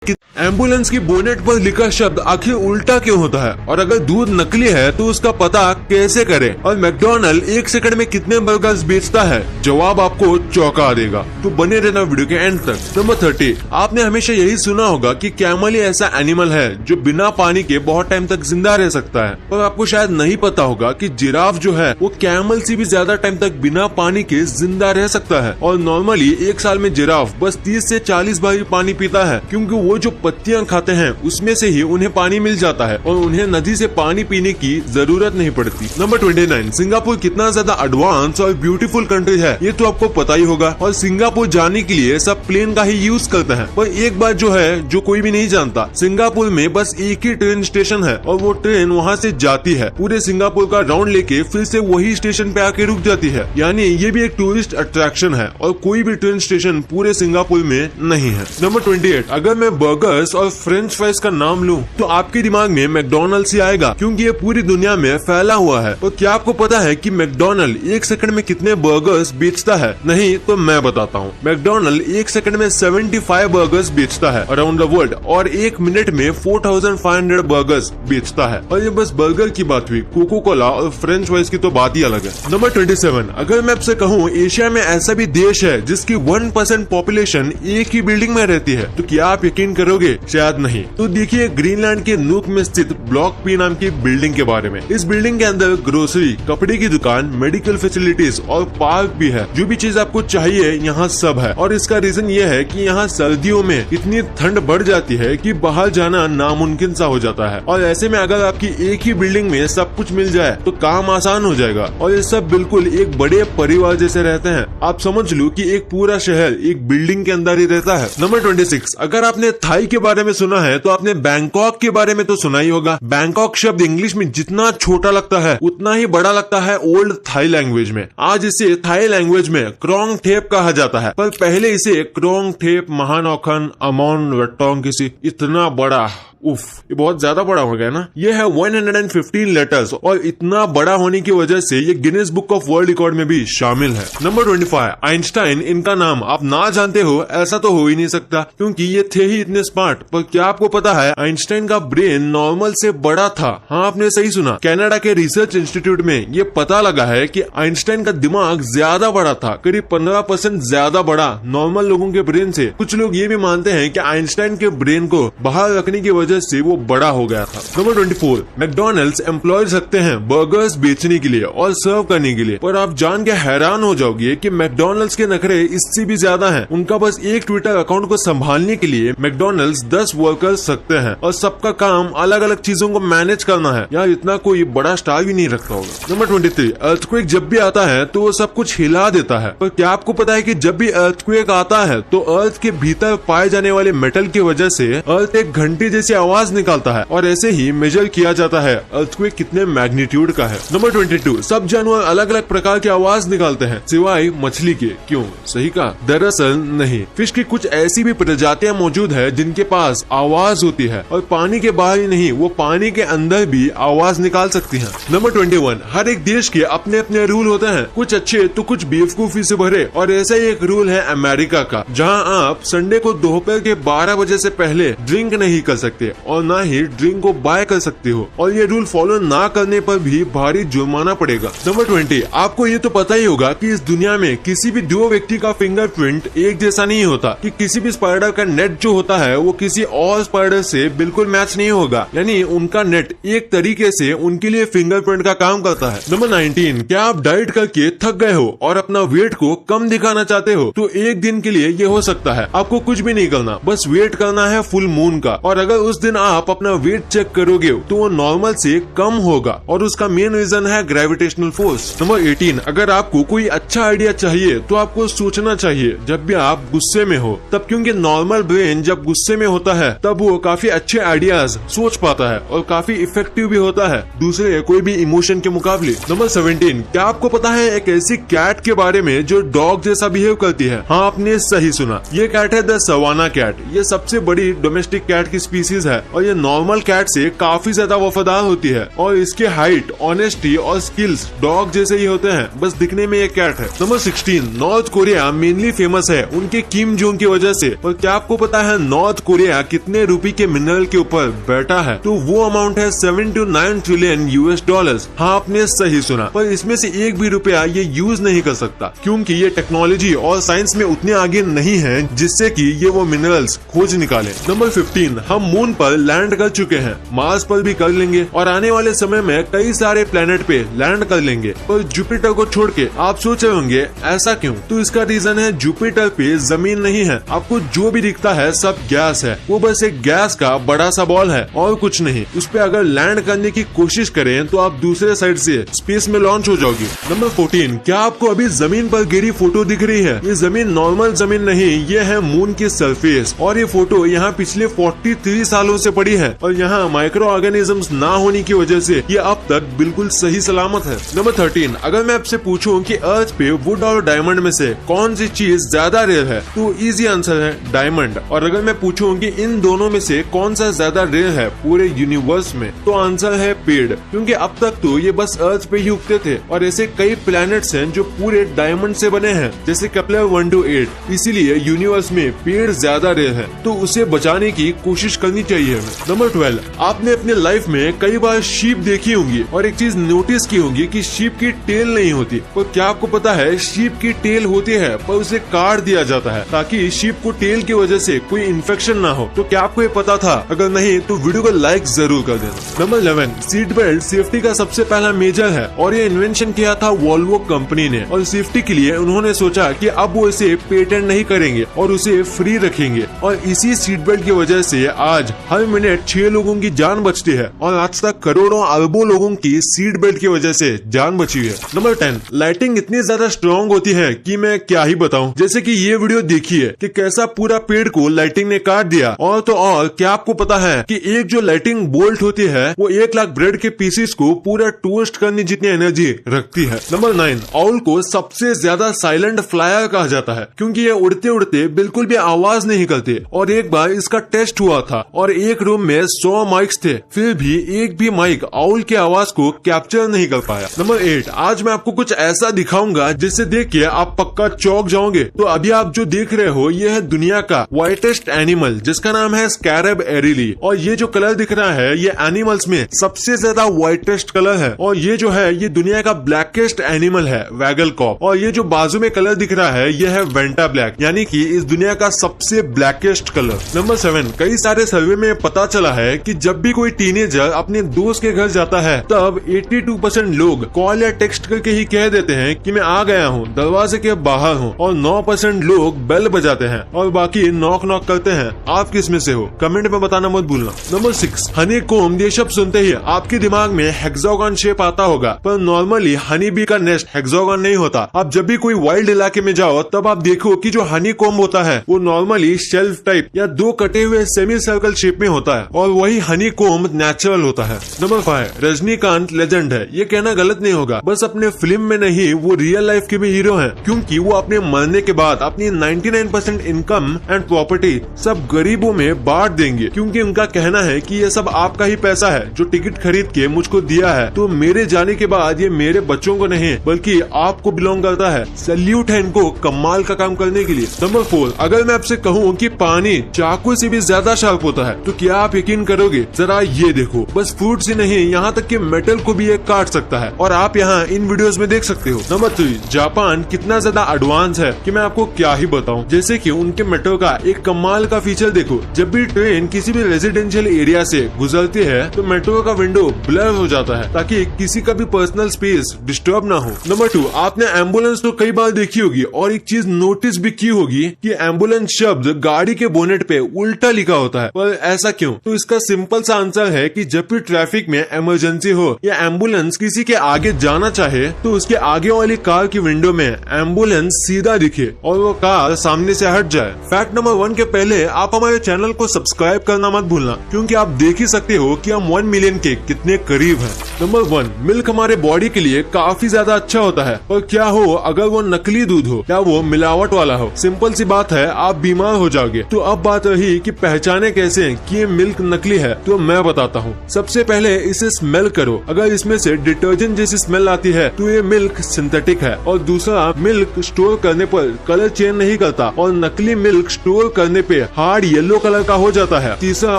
कि एम्बुलेंस की बोनेट पर लिखा शब्द आखिर उल्टा क्यों होता है, और अगर दूध नकली है तो उसका पता कैसे करें, और मैकडॉनल्ड 1 सेकंड में कितने बर्गर्स बेचता है, जवाब आपको चौंका देगा। तो बने रहना वीडियो के एंड तक। नंबर 30, आपने हमेशा यही सुना होगा कि कैमल ही ऐसा एनिमल है जो बिना पानी के बहुत टाइम तक जिंदा रह सकता है, पर आपको शायद नहीं पता होगा कि जिराफ जो है वो कैमल से भी ज्यादा टाइम तक बिना पानी के जिंदा रह सकता है। और नॉर्मली 1 साल में जिराफ बस 30 से 40 बार पानी पीता है, क्योंकि वो जो पत्तियां खाते हैं उसमें से ही उन्हें पानी मिल जाता है और उन्हें नदी से पानी पीने की जरूरत नहीं पड़ती। नंबर 29, सिंगापुर कितना ज्यादा एडवांस और ब्यूटीफुल कंट्री है ये तो आपको पता ही होगा, और सिंगापुर जाने के लिए सब प्लेन का ही यूज करते हैं। पर एक बात जो है जो कोई भी नहीं जानता, सिंगापुर में बस एक ही ट्रेन स्टेशन है और वो ट्रेन वहाँ से जाती है, पूरे सिंगापुर का राउंड लेके फिर से वही स्टेशन पे आके रुक जाती है। यानी ये भी एक टूरिस्ट अट्रैक्शन है और कोई भी ट्रेन स्टेशन पूरे सिंगापुर में नहीं है। नंबर 28, अगर मैं बर्गर्स और फ्रेंच फ्राइज का नाम लूं तो आपके दिमाग में मैकडॉनल्ड्स ही आएगा, क्योंकि ये पूरी दुनिया में फैला हुआ है। और क्या आपको पता है कि मैकडॉनल्ड 1 सेकंड में कितने बर्गर्स बेचता है? नहीं तो मैं बताता हूँ। मैकडॉनल्ड 1 सेकंड में 75 बर्गर्स बेचता है अराउंड द वर्ल्ड, और 1 मिनट में 4500 बर्गर्स बेचता है। और ये बस बर्गर की बात हुई, कोको कोला और फ्रेंच फ्राइज की तो बात ही अलग है। नंबर 27, अगर मैं आपसे कहूँ एशिया में ऐसा भी देश है जिसकी 1% पॉपुलेशन एक ही बिल्डिंग में रहती है, तो क्या आप यकीन करोगे? शायद नहीं। तो देखिए ग्रीनलैंड के नूक में स्थित ब्लॉक पी नाम की बिल्डिंग के बारे में। इस बिल्डिंग के अंदर ग्रोसरी, कपड़े की दुकान, मेडिकल फैसिलिटीज और पार्क भी है। जो भी चीज आपको चाहिए यहाँ सब है, और इसका रीजन ये है कि यहाँ सर्दियों में इतनी ठंड बढ़ जाती है कि बाहर जाना नामुमकिन सा हो जाता है। और ऐसे में अगर आपकी एक ही बिल्डिंग में सब कुछ मिल जाए तो काम आसान हो जाएगा, और ये सब बिल्कुल एक बड़े परिवार जैसे रहते हैं। आप समझ लो कि एक पूरा शहर एक बिल्डिंग के अंदर ही रहता है। नंबर 26, अगर आपने थाई के बारे में सुना है तो आपने बैंकॉक के बारे में तो सुना ही होगा। बैंकॉक शब्द इंग्लिश में जितना छोटा लगता है उतना ही बड़ा लगता है ओल्ड थाई लैंग्वेज में। आज इसे थाई लैंग्वेज में क्रोंग ठेप कहा जाता है, पर पहले इसे क्रोंग ठेप महानौखन अमोन वट्टोंग किसी इतना बड़ा, उफ, ये बहुत ज्यादा बड़ा हो गया ना। ये है 115 लेटर्स, और इतना बड़ा होने की वजह से ये Guinness book of world record में भी शामिल है। नंबर 25, आइंस्टाइन, इनका नाम आप ना जानते हो ऐसा तो हो ही नहीं सकता, क्योंकि ये थे ही इतने स्मार्ट। पर क्या आपको पता है आइंस्टाइन का ब्रेन नॉर्मल से बड़ा था? हाँ, आपने सही सुना। कनाडा के रिसर्च इंस्टीट्यूट में ये पता लगा है कि आइंस्टाइन का दिमाग ज्यादा बड़ा था, करीब 15% ज्यादा बड़ा नॉर्मल लोगों के ब्रेन से। कुछ लोग ये भी मानते हैं कि आइंस्टाइन के ब्रेन को बाहर रखने की वजह से वो बड़ा हो गया था। नंबर 24, मैकडॉनल्ड्स एम्प्लॉयज रखते हैं बर्गर्स बेचने के लिए और सर्व करने के लिए, पर आप जान के हैरान हो जाओगे कि मैकडॉनल्ड्स के नखरे इससे भी ज्यादा हैं। उनका बस एक ट्विटर अकाउंट को संभालने के लिए मैकडॉनल्ड्स 10 वर्कर्स रखते हैं, और सबका काम अलग अलग चीजों को मैनेज करना है। यार इतना कोई बड़ा स्टार भी नहीं रखता होगा। नंबर 23, अर्थक्वेक जब भी आता है तो वो सब कुछ हिला देता है, पर क्या आपको पता है कि जब भी अर्थक्वेक आता है तो अर्थ के भीतर पाए जाने वाले मेटल की वजह से अर्थ एक घंटी जैसी आवाज निकालता है, और ऐसे ही मेजर किया जाता है अर्थक्वेक कितने मैग्नीट्यूड का है। नंबर 22, सब जानवर अलग अलग प्रकार की आवाज निकालते हैं सिवाय मछली के। क्यों? सही कहा, दरअसल नहीं। फिश की कुछ ऐसी भी प्रजातियां मौजूद है जिनके पास आवाज होती है, और पानी के बाहर ही नहीं, वो पानी के अंदर भी आवाज निकाल सकती है। नंबर 21, हर एक देश के अपने अपने रूल होते हैं, कुछ अच्छे तो कुछ बेवकूफी से भरे, और ऐसा ही एक रूल है अमेरिका का, जहाँ आप संडे को दोपहर के 12 बजे से पहले ड्रिंक नहीं कर सकते और ना ही ड्रिंक को बाय कर सकते हो, और ये रूल फॉलो ना करने पर भी भारी जुर्माना पड़ेगा। नंबर 20, आपको ये तो पता ही होगा कि इस दुनिया में किसी भी दो व्यक्ति का फिंगरप्रिंट एक जैसा नहीं होता, कि किसी भी स्पाइडर का नेट जो होता है वो किसी और स्पाइडर से बिल्कुल मैच नहीं होगा, यानी उनका नेट एक तरीके से उनके लिए फिंगरप्रिंट का काम करता है। नंबर 19, क्या आप डाइट करके थक गए हो और अपना वेट को कम दिखाना चाहते हो? तो एक दिन के लिए ये हो सकता है, आपको कुछ भी नहीं करना, बस वेट करना है फुल मून का, और अगर उस दिन आप अपना वेट चेक करोगे तो वो नॉर्मल से कम होगा, और उसका मेन रीजन है ग्रेविटेशनल फोर्स। नंबर 18, अगर आपको कोई अच्छा आइडिया चाहिए तो आपको सोचना चाहिए जब भी आप गुस्से में हो, तब, क्योंकि नॉर्मल ब्रेन जब गुस्से में होता है तब वो काफी अच्छे आइडियाज सोच पाता है और काफी इफेक्टिव भी होता है दूसरे कोई भी इमोशन के मुकाबले। नंबर 17, क्या आपको पता है एक ऐसी कैट के बारे में जो डॉग जैसा बिहेव करती है? हाँ, आपने सही सुना, ये कैट है द सवाना कैट। ये सबसे बड़ी डोमेस्टिक कैट की स्पीसीज है और ये नॉर्मल कैट से काफी ज्यादा वफादार होती है और इसके हाइट, ऑनेस्टी और स्किल्स डॉग जैसे ही होते हैं, बस दिखने में ये कैट है। Number 16, north Korea mainly famous है उनके किम जोंग की वजह से। और क्या आपको पता है नॉर्थ कोरिया कितने रुपए के मिनरल के ऊपर बैठा है? तो वो अमाउंट है 7 to 9 ट्रिलियन US $। हाँ, आपने सही सुना, पर इसमें से एक भी रुपया ये यूज नहीं कर सकता क्योंकि ये टेक्नोलॉजी और साइंस में उतने आगे नहीं है जिससे कि ये वो मिनरल्स खोज निकाले। नंबर 15, हम मून पर लैंड कर चुके हैं, मार्स पर भी कर लेंगे और आने वाले समय में कई सारे प्लेनेट पे लैंड कर लेंगे। पर जुपिटर को छोड़ के आप सोच रहे होंगे ऐसा क्यों? तो इसका रीजन है जुपिटर पे जमीन नहीं है। आपको जो भी दिखता है सब गैस है, वो बस एक गैस का बड़ा सा बॉल है और कुछ नहीं। उस पे अगर लैंड करने की कोशिश करें तो आप दूसरे साइड से स्पेस में लॉन्च हो जाओगे। नंबर 14, क्या आपको अभी जमीन पर गिरी फोटो दिख रही है? ये जमीन नॉर्मल जमीन नहीं, ये है मून की सरफेस और ये फोटो यहाँ पिछले 43 सालों से पड़ी है और यहाँ माइक्रो ऑर्गेनिजम्स ना होने की वजह से ये अब तक बिल्कुल सही सलामत है। नंबर 13, अगर मैं आपसे पूछूं कि अर्थ पे वुड और डायमंड में से कौन सी चीज ज्यादा रेयर है तो इजी आंसर है डायमंड। और अगर मैं पूछूं कि इन दोनों में से कौन सा ज्यादा रेयर है पूरे यूनिवर्स में तो आंसर है पेड़, क्योंकि अब तक तो ये बस अर्थ पे ही उगते थे और ऐसे कई प्लैनेट्स हैं जो पूरे डायमंड से बने हैं जैसे केपलर 1 to 8। इसीलिए यूनिवर्स में पेड़ ज्यादा रेयर है तो उसे बचाने की कोशिश करनी चाहिए हमें। नंबर 12, आपने अपने लाइफ में कई बार शीप देखी होंगी और एक चीज नोटिस की होगी कि शीप की टेल नहीं होती। पर क्या आपको पता है शीप की टेल होती है पर उसे काट दिया जाता है ताकि शीप को टेल की वजह से कोई इन्फेक्शन ना हो। तो क्या आपको ये पता था? अगर नहीं तो वीडियो को लाइक जरूर कर देना। नंबर 11, सीट बेल्ट सेफ्टी का सबसे पहला मेजर है और ये इन्वेंशन किया था वॉल्वो कंपनी ने और सेफ्टी के लिए उन्होंने सोचा कि अब वो इसे पेटेंट नहीं करेंगे और उसे फ्री रखेंगे और इसी सीट बेल्ट की वजह से आज हर मिनट 6 लोगों की जान बचती है और आज तक करोड़ों अरबों लोगों की सीट बेल्ट की वजह से जान बची है। नंबर 10, लाइटिंग इतनी ज्यादा स्ट्रॉन्ग होती है कि मैं क्या ही बताऊं। जैसे कि ये वीडियो देखिए कि कैसा पूरा पेड़ को लाइटिंग ने काट दिया। और तो और क्या आपको पता है कि एक जो लाइटिंग बोल्ट होती है वो 1 लाख ब्रेड के पीसेस को पूरा टोस्ट करने जितनी एनर्जी रखती है। नंबर 9, ऑल को सबसे ज्यादा साइलेंट फ्लायर कहा जाता है क्योंकि ये उड़ते उड़ते बिल्कुल भी आवाज नहीं करते और एक बार इसका टेस्ट हुआ था और एक रूम में 100 माइक्स थे, फिर भी एक भी माइक ऑल की आवाज को कैप्चर नहीं कर पाया। नंबर 8, आज मैं आपको कुछ ऐसा दिखाऊंगा जिससे देख के आप पक्का चौंक जाओगे। तो अभी आप जो देख रहे हो ये है दुनिया का व्हाइटेस्ट एनिमल जिसका नाम है स्कैरब एरिली और ये जो कलर दिख रहा है ये एनिमल्स में सबसे ज्यादा व्हाइटेस्ट कलर है और ये जो है ये दुनिया का ब्लैकेस्ट एनिमल है वैगल कॉप और ये जो बाजू में कलर दिख रहा है ये है वेंटा ब्लैक, यानी कि इस दुनिया का सबसे ब्लैकेस्ट कलर। नंबर 7, कई सारे सर्वे में पता चला है कि जब भी कोई टीनेजर अपने दोस्त के घर जाता है तब 82% लोग कॉल या टेक्स्ट करके ही कह देते हैं कि मैं आ गया हूँ, दरवाजे के बाहर हूँ और 9% लोग बेल बजाते हैं और बाकी नॉक नॉक करते हैं। आप किस में से हो? कमेंट में बताना मत भूलना। नंबर 6, हनी कोम्ब, ये शब्द सुनते ही आपके दिमाग में हेक्सागोन शेप आता होगा पर नॉर्मली हनी बी का नेस्ट हेक्सागोन नहीं होता। आप जब भी कोई वाइल्ड इलाके में जाओ तब आप देखो कि जो हनी कोम्ब होता है वो नॉर्मली शेल्फ टाइप या 2 कटे हुए सेमी सर्कल शेप में होता है और वही हनी कोम्ब नेचुरल होता है। नंबर 5, रजनीकांत लेजेंड है, ये कहना गलत नहीं होगा, बस अपने फिल्म में नहीं वो रियल लाइफ के भी हीरो हैं क्योंकि वो अपने मरने के बाद अपनी 99% इनकम एंड प्रॉपर्टी सब गरीबों में बांट देंगे क्योंकि उनका कहना है कि ये सब आपका ही पैसा है जो टिकट खरीद के मुझको दिया है, तो मेरे जाने के बाद ये मेरे बच्चों को नहीं बल्कि आपको बिलोंग करता है। सैल्यूट है इनको कमाल का काम करने के लिए। नंबर 4, अगर मैं आपसे कहूँ कि पानी चाकू से भी ज्यादा शार्प होता है तो क्या आप यकीन करोगे? जरा ये देखो, बस फ्रूट ही नहीं यहाँ तक कि मेटल को भी ये काट सकता है और आप यहाँ इन वीडियोस में देख सकते हो। नंबर 3, जापान कितना ज्यादा एडवांस है कि मैं आपको क्या ही बताऊं। जैसे कि उनके मेट्रो का एक कमाल का फीचर देखो, जब भी ट्रेन किसी भी रेजिडेंशियल एरिया से गुजरती है तो मेट्रो का विंडो ब्लर हो जाता है ताकि किसी का भी पर्सनल स्पेस डिस्टर्ब ना हो। नंबर 2, आपने एम्बुलेंस तो कई बार देखी होगी और एक चीज नोटिस भी की होगी कि एम्बुलेंस शब्द गाड़ी के बोनेट पे उल्टा लिखा होता है, पर ऐसा क्यों? तो इसका सिंपल सा आंसर है कि जब भी ट्रैफिक में इमरजेंसी हो या एम्बुलेंस किसी के आगे जाना चाहे तो उसके आगे वाली कार की विंडो में एम्बुलेंस सीधा दिखे और वो कार सामने से हट जाए। फैक्ट नंबर 1 के पहले आप हमारे चैनल को सब्सक्राइब करना मत भूलना क्योंकि आप देख ही सकते हो कि हम 1 मिलियन के कितने करीब हैं। नंबर 1, मिल्क हमारे बॉडी के लिए काफी ज्यादा अच्छा होता है, और क्या हो अगर वो नकली दूध हो या वो मिलावट वाला हो? सिंपल सी बात है, आप बीमार हो जाओगे। तो अब बात रही कि पहचाने कैसे कि ये मिल्क नकली है, तो मैं बताता हूँ। सबसे पहले इसे स्मेल करो, अगर इसमें से डिटर्जेंट जैसी स्मेल आती है तो ये मिल्क सिंथेटिक है। और दूसरा, मिल्क स्टोर करने पर कलर चेंज नहीं करता और नकली मिल्क स्टोर करने पे हार्ड येलो कलर का हो जाता है। तीसरा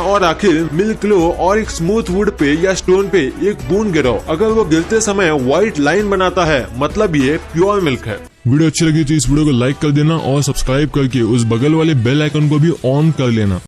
और आखिर, मिल्क लो और एक स्मूथ वुड पे या स्टोन पे एक बूंद गिराओ, अगर वो गिरते समय व्हाइट लाइन बनाता है मतलब ये प्योर मिल्क है। वीडियो अच्छी लगी तो इस वीडियो को लाइक कर देना और सब्सक्राइब करके उस बगल वाले बेल आइकन को भी ऑन कर लेना।